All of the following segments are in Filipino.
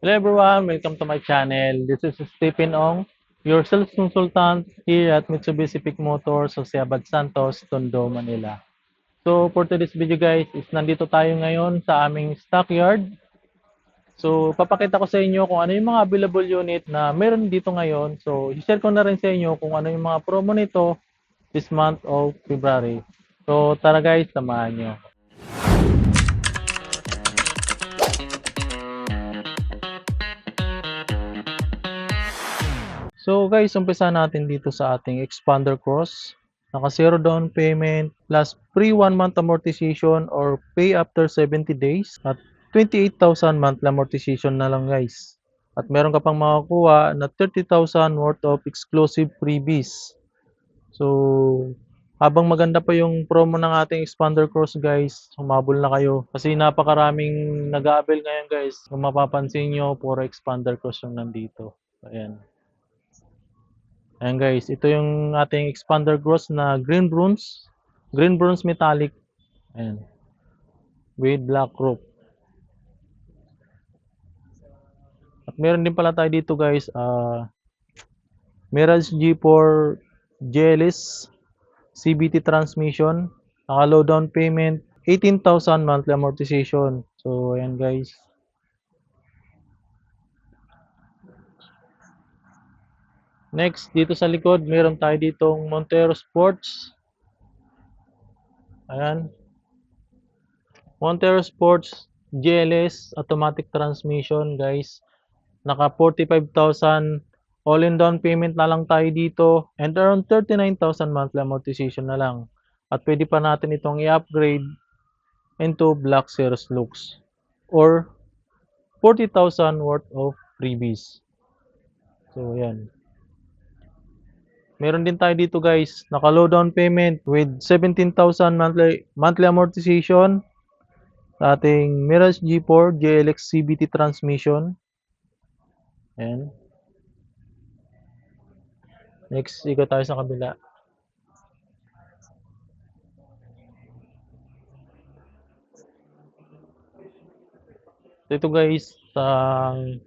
Hello everyone, welcome to my channel. This is Stephen Ong, your sales consultant here at Mitsubishi Pick Motors, Sociabad Santos, Tondo, Manila. So for today's video guys, is nandito tayo ngayon sa aming stockyard. So papakita ko sa inyo kung ano yung mga available unit na meron dito ngayon. So i-share ko na rin sa inyo kung ano yung mga promo nito this month of February. So tara guys, samahan nyo. So guys, umpisa natin dito sa ating Expander Cross. Naka zero down payment plus free 1 month amortization or pay after 70 days at 28,000 monthly amortization na lang guys. At meron ka pang makakuha na 30,000 worth of exclusive freebies. So, habang maganda pa yung promo ng ating Expander Cross guys, humabol na kayo. Kasi napakaraming nag-aabel ngayon guys. Kung mapapansin nyo, puro Expander Cross yung nandito. Ayan. Ayan guys, ito yung ating expander cross na green bronze metallic. Ayan, with black roof. At meron din pala tayo dito guys, Mirage G4 GLS CVT transmission. Naka low down payment, 18,000 monthly amortization. So ayan guys. Next, dito sa likod, meron tayo ditong Montero Sports. Ayan. Montero Sports GLS automatic transmission guys. Naka 45,000 all-in down payment na lang tayo dito and around 39,000 monthly amortization na lang. At pwede pa natin itong i-upgrade into Black Series looks or 40,000 worth of freebies. So, yan. Meron din tayo dito guys, naka low down payment with 17,000 monthly amortization sa ating Mirage G4 GLX CVT transmission. Ayan. Next, ikot tayo sa kabila. Ito guys, ang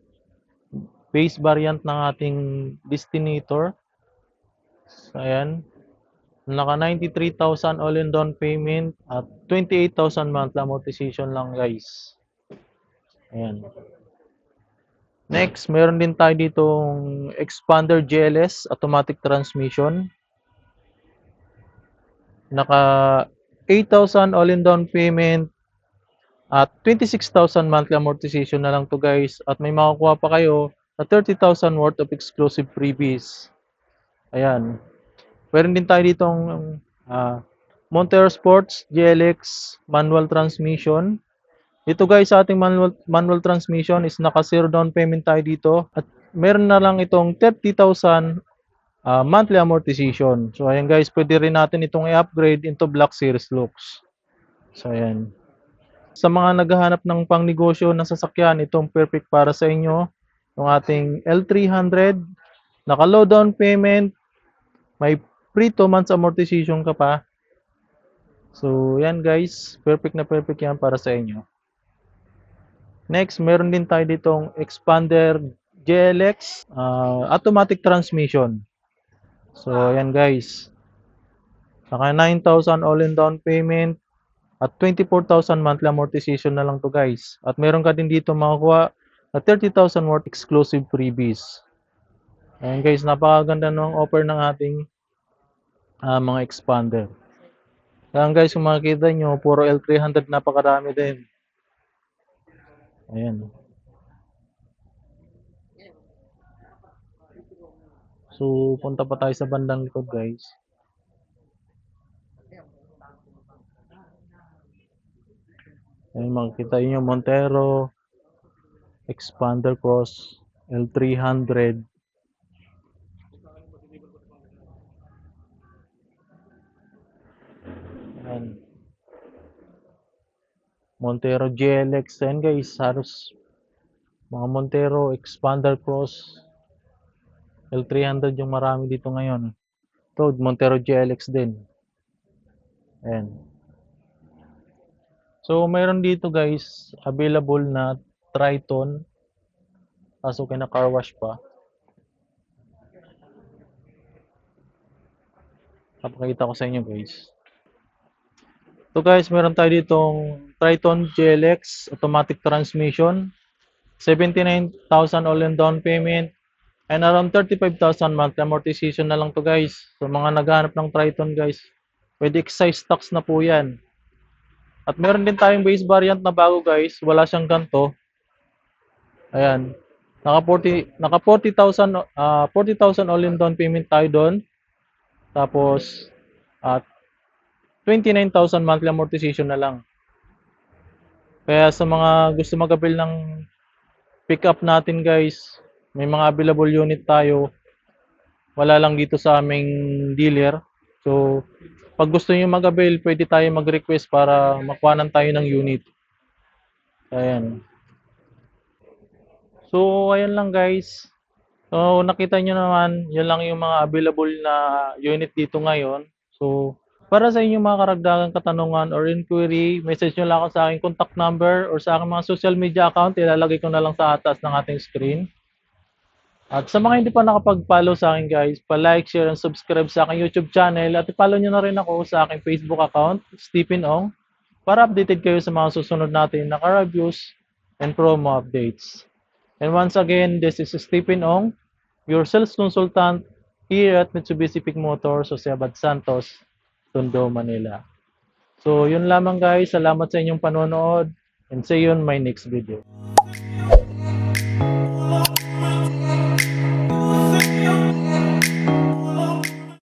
base variant ng ating Destinator. Ayan. Naka 93,000 all-in down payment at 28,000 monthly amortization lang guys. Ayan. Next, meron din tayo ditong Expander GLS automatic transmission. Naka 8,000 all-in down payment at 26,000 monthly amortization na lang to guys. At may makukuha pa kayo na 30,000 worth of exclusive freebies. Ayan. Meron din tayo ditong Montero Sports GLX manual transmission. Ito guys, sa ating manual transmission is naka zero down payment tayo dito at meron na lang itong 30,000 monthly amortization. So ayan guys, pwede rin natin itong i-upgrade into Black Series looks. So ayan. Sa mga naghahanap ng pangnegosyo na sasakyan, itong perfect para sa inyo. Yung ating L300, naka low down payment, may free 2 months amortization ka pa. So, yan guys. Perfect na perfect yan para sa inyo. Next, meron din tayo ditong Expander GLX automatic transmission. So, yan guys. Naka 9,000 all-in down payment at 24,000 monthly amortization na lang to guys. At meron ka din dito makakuha na 30,000 worth exclusive freebies. Ayan guys, napakaganda ng offer ng ating mga expander. Ayan guys, kung makikita nyo, puro L300 napakarami din. Ayan. So, punta pa tayo sa bandang likod guys. Ayan, makikita nyo Montero, Expander Cross, L300. Ayan. Montero GLX. Ayan guys, halos mga Montero, Expander Cross, L300 yung marami dito ngayon. Ito, Montero GLX din. Ayan. So, mayroon dito guys, available na Triton Kaso kina-car wash pa. Papakita ko sa inyo guys. So guys, meron tayo ditong Triton GLX automatic transmission. 79,000 all-in down payment. And around 35,000 monthly amortization na lang to guys. So mga naghahanap ng Triton guys, pwede excise tax na po yan. At meron din tayong base variant na bago guys, wala siyang ganto. Ayan. Naka 40,000 40,000 all-in down payment tayo doon. Tapos at 29,000 monthly amortization na lang. Kaya sa mga gusto mag-avail ng pick up natin guys, may mga available unit tayo. Wala lang dito sa aming dealer. So, pag gusto niyo mag-avail, pwede tayo mag-request para makuhanan tayo ng unit. Ayan. So, ayan lang guys. So, nakita nyo naman, yun lang yung mga available na unit dito ngayon. So, para sa inyong mga karagdagang katanungan or inquiry, message nyo lang ako sa aking contact number or sa aking mga social media account. Ilalagay ko na lang sa atas ng ating screen. At sa mga hindi pa nakapag-follow sa akin guys, pa-like, share, and subscribe sa aking YouTube channel. At i-follow nyo na rin ako sa aking Facebook account, Stephen Ong, para updated kayo sa mga susunod natin na car-reviews and promo updates. And once again, this is Stephen Ong, your sales consultant here at Mitsubishi Pick Motors, Jose Abad Santos, Tondo, Manila. So, yun lamang guys. Salamat sa inyong panonood and see you on my next video.